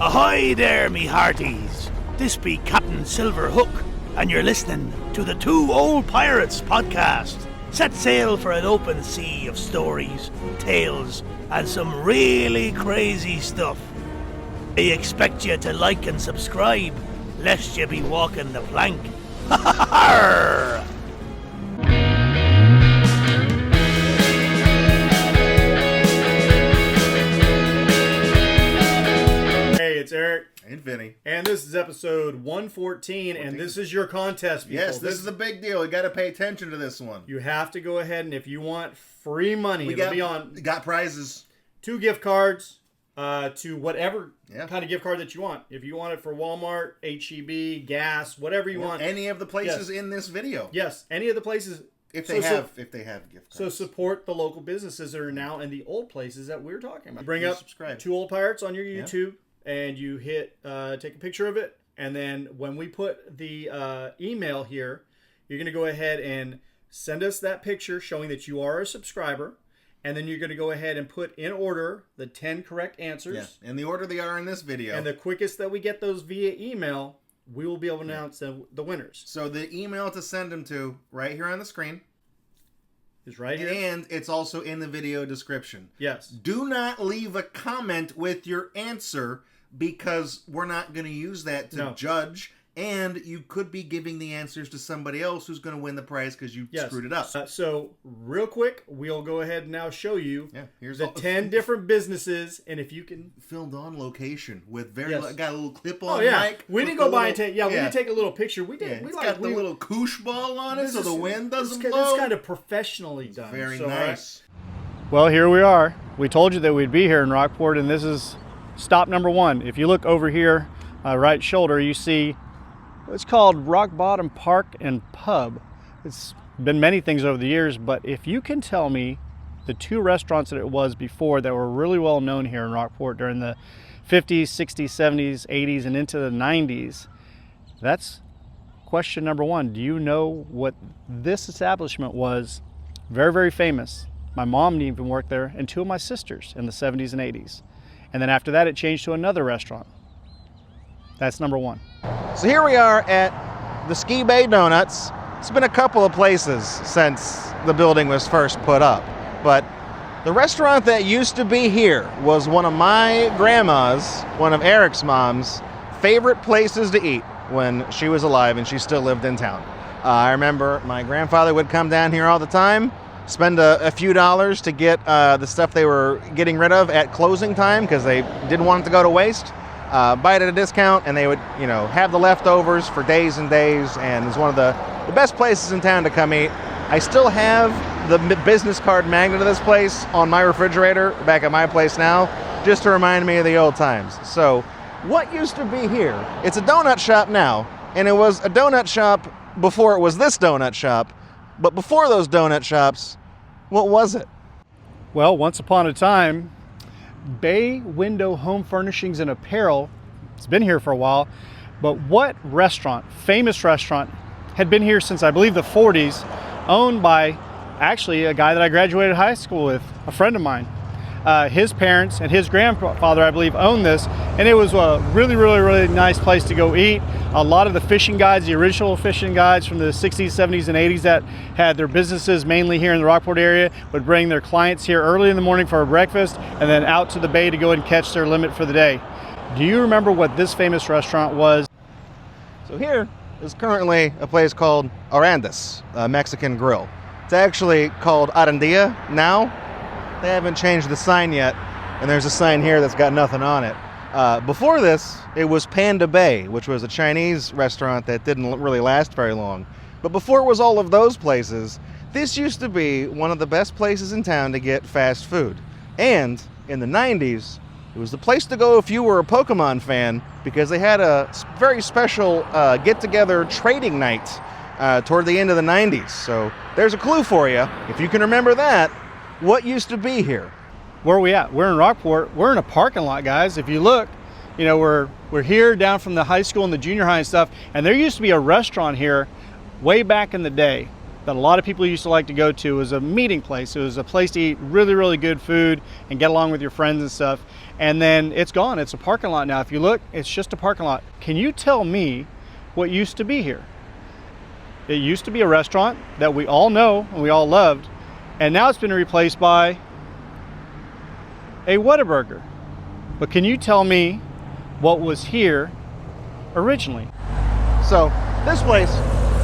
Ahoy there, me hearties. This be Captain Silverhook, and you're listening to the Two Old Pirates podcast. Set sail for an open sea of stories, tales, and some really crazy stuff. I expect you to like and subscribe, lest you be walking the plank. Ha ha ha! It's Eric and Vinny, and this is episode 114, and this is your contest, people. Yes, this is a big deal. You got to pay attention to this one. You have to go ahead, and if you want free money, we got prizes. 2 gift cards to whatever kind of gift card that you want. If you want it for Walmart, HEB, gas, whatever you want. Any of the places in this video. Yes, any of the places. If they have gift cards. So support the local businesses that are now in the old places that we're talking about. Bring up subscribe. 2 Old Pirates on your YouTube. And you hit take a picture of it, and then when we put the email here, you're going to go ahead and send us that picture showing that you are a subscriber, and then you're going to go ahead and put in order the 10 correct answers. Yeah, in the order they are in this video. And the quickest that we get those via email, we will be able to announce the winners. So the email to send them to, right here on the screen. Is right here. And it's also in the video description. Yes. Do not leave a comment with your answer, because we're not going to use that to judge, and you could be giving the answers to somebody else who's going to win the prize because you screwed it up. So real quick, we'll go ahead and now show you here's the 10 different businesses, and if you can... Filmed on location with got a little clip Oh, on yeah. mic. We didn't go by and take... we didn't take a little picture. We did. It's got the little koosh ball on it so the wind doesn't blow. It's kind of professionally done. Very nice. Well, here we are. We told you that we'd be here in Rockport, and this is stop number 1. If you look over here, right shoulder, you see it's called Rock Bottom Park and Pub. It's been many things over the years, but if you can tell me the 2 restaurants that it was before that were really well known here in Rockport during the 50s, 60s, 70s, 80s, and into the 90s, that's question number 1. Do you know what this establishment was? Very, very famous. My mom didn't even work there, and 2 of my sisters in the 70s and 80s. And then after that, it changed to another restaurant. That's number 1. So here we are at the Ski Bay Donuts. It's been a couple of places since the building was first put up. But the restaurant that used to be here was one of my grandma's, one of Eric's mom's, favorite places to eat when she was alive and she still lived in town. I remember my grandfather would come down here all the time, spend a few dollars to get the stuff they were getting rid of at closing time because they didn't want it to go to waste. Buy it at a discount, and they would, have the leftovers for days and days, and it's one of the best places in town to come eat. I still have the business card magnet of this place on my refrigerator back at my place now, just to remind me of the old times. So, what used to be here? It's a donut shop now, and it was a donut shop before it was this donut shop. But before those donut shops, what was it? Well, once upon a time, Bay Window Home Furnishings and Apparel, it's been here for a while, but what restaurant, famous restaurant, had been here since I believe the 40s, owned by actually a guy that I graduated high school with, a friend of mine. His parents and his grandfather, I believe, owned this, and it was a really, really, really nice place to go eat. A lot of the fishing guides, the original fishing guides from the 60s, 70s, and 80s that had their businesses mainly here in the Rockport area would bring their clients here early in the morning for a breakfast and then out to the bay to go and catch their limit for the day. Do you remember what this famous restaurant was? So here is currently a place called Arandas, a Mexican grill. It's actually called Arandilla now. They haven't changed the sign yet, and there's a sign here that's got nothing on it. Before this, it was Panda Bay, which was a Chinese restaurant that didn't really last very long. But before it was all of those places, this used to be one of the best places in town to get fast food. And in the 90s, it was the place to go if you were a Pokemon fan, because they had a very special get-together trading night toward the end of the 90s. So there's a clue for you. If you can remember that, what used to be here? Where are we at? We're in Rockport. We're in a parking lot, guys. If you look, we're here down from the high school and the junior high and stuff, and there used to be a restaurant here way back in the day. that a lot of people used to like to go to. It was a meeting place. It was a place to eat really, really good food and get along with your friends and stuff. And then it's gone. It's a parking lot now. If you look, it's just a parking lot. Can you tell me what used to be here? It used to be a restaurant that we all know and we all loved, and now it's been replaced by a Whataburger. But can you tell me what was here originally? So this place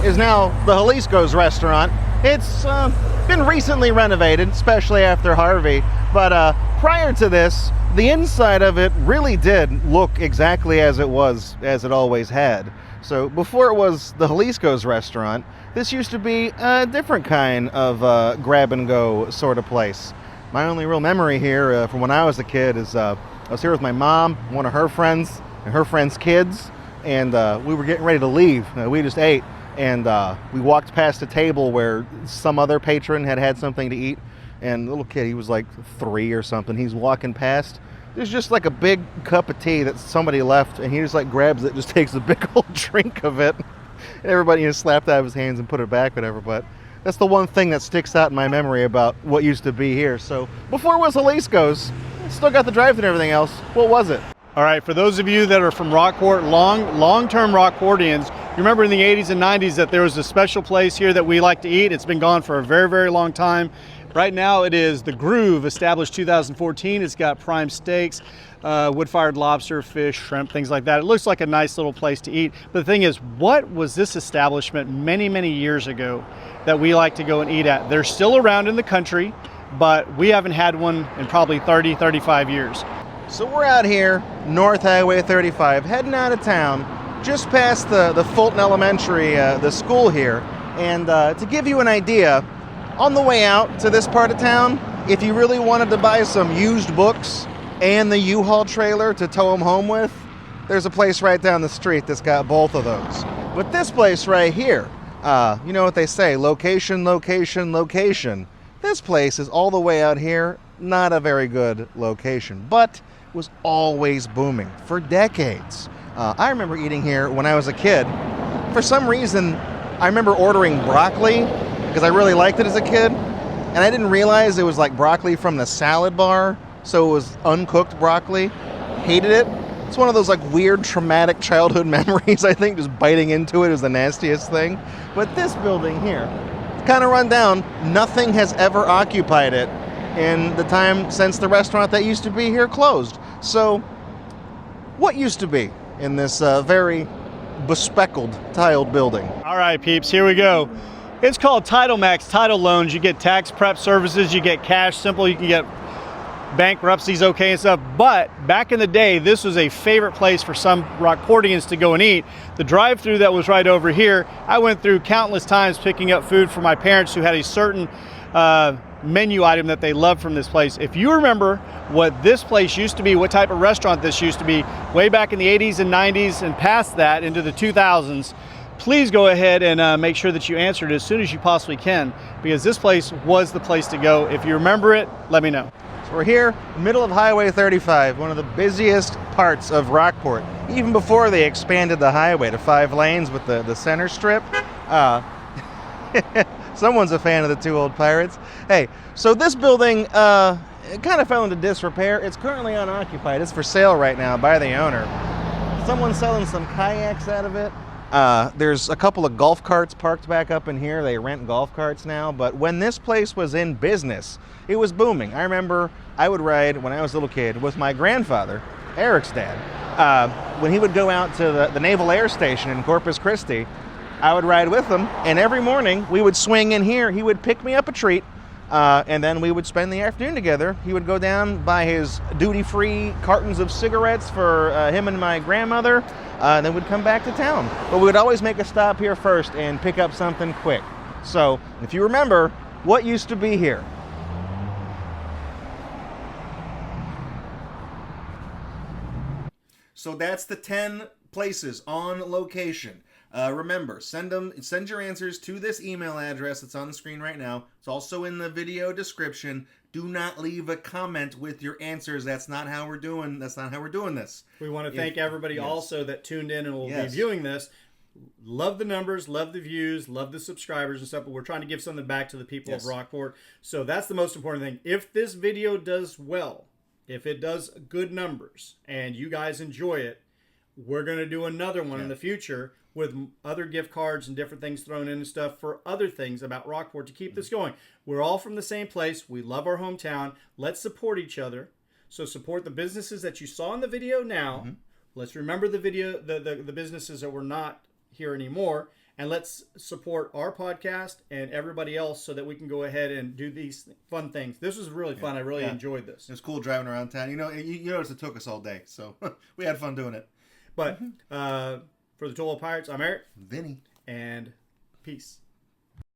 is now the Jalisco's restaurant. It's been recently renovated, especially after Harvey, but prior to this, the inside of it really did look exactly as it was, as it always had. So before it was the Jalisco's restaurant, this used to be a different kind of grab-and-go sort of place. My only real memory here from when I was a kid is I was here with my mom, one of her friends, and her friends' kids, and we were getting ready to leave. We just ate, and we walked past a table where some other patron had something to eat, and the little kid, he was like 3 or something, he's walking past. There's just like a big cup of tea that somebody left, and he just like grabs it, just takes a big old drink of it. And everybody just slapped it out of his hands and put it back, whatever. But that's the one thing that sticks out in my memory about what used to be here. So before it was Jalisco's, still got the drive-thru and everything else. What was it? All right, for those of you that are from Rockport, long-term Rockportians, you remember in the 80s and 90s that there was a special place here that we like to eat. It's been gone for a very, very long time. Right now it is the Groove, established 2014. It's got prime steaks, wood-fired lobster, fish, shrimp, things like that. It looks like a nice little place to eat. But the thing is, what was this establishment many, many years ago that we like to go and eat at? They're still around in the country, but we haven't had one in probably 30, 35 years. So we're out here, North Highway 35, heading out of town, just past the Fulton Elementary, the school here. And to give you an idea, on the way out to this part of town, if you really wanted to buy some used books and the U-Haul trailer to tow them home with, there's a place right down the street that's got both of those. But this place right here, you know what they say, location, location, location. This place is all the way out here, not a very good location, but was always booming for decades. I remember eating here when I was a kid. For some reason, I remember ordering broccoli because I really liked it as a kid, and I didn't realize it was like broccoli from the salad bar, so it was uncooked broccoli. Hated it. It's one of those like weird traumatic childhood memories. I think just biting into it is the nastiest thing. But this building here, it's kind of run down. Nothing has ever occupied it in the time since the restaurant that used to be here closed. So what used to be in this very bespeckled tiled building? All right, peeps, here we go. It's called Title Max Title Loans. You get tax prep services, you get cash simple, you can get bankruptcies okay and stuff. But back in the day, this was a favorite place for some Rockportians to go and eat. The drive-thru that was right over here, I went through countless times picking up food for my parents who had a certain menu item that they loved from this place. If you remember what this place used to be, what type of restaurant this used to be, way back in the 80s and 90s and past that into the 2000s, please go ahead and make sure that you answer it as soon as you possibly can, because this place was the place to go. If you remember it, let me know. So we're here, middle of Highway 35, one of the busiest parts of Rockport, even before they expanded the highway to 5 lanes with the center strip. Someone's a fan of the Two Old Pirates. Hey, so this building it kind of fell into disrepair. It's currently unoccupied. It's for sale right now by the owner. Someone's selling some kayaks out of it. There's a couple of golf carts parked back up in here. They rent golf carts now. But when this place was in business, it was booming. I remember I would ride, when I was a little kid, with my grandfather, Eric's dad. When he would go out to the Naval Air Station in Corpus Christi, I would ride with him, and every morning we would swing in here. He would pick me up a treat, and then we would spend the afternoon together. He would go down, buy his duty-free cartons of cigarettes for him and my grandmother, and then we'd come back to town. But we would always make a stop here first and pick up something quick. So, if you remember, what used to be here? So that's the 10 places on location. Remember, send your answers to this email address that's on the screen right now. It's also in the video description. Do not leave a comment with your answers. That's not how we're doing this. We want to thank everybody also that tuned in and will be viewing this. love the numbers, love the views, love the subscribers and stuff, but we're trying to give something back to the people of Rockport. So that's the most important thing. If this video does well, if it does good numbers, and you guys enjoy it, we're going to do another one in the future with other gift cards and different things thrown in and stuff for other things about Rockport to keep this going. We're all from the same place. We love our hometown. Let's support each other. So support the businesses that you saw in the video now. Let's remember the businesses that were not here anymore. And let's support our podcast and everybody else so that we can go ahead and do these fun things. This was really fun. I really enjoyed this. It was cool driving around town. You notice it took us all day. So we had fun doing it. But for the Total Pirates, I'm Eric. Vinny. And peace.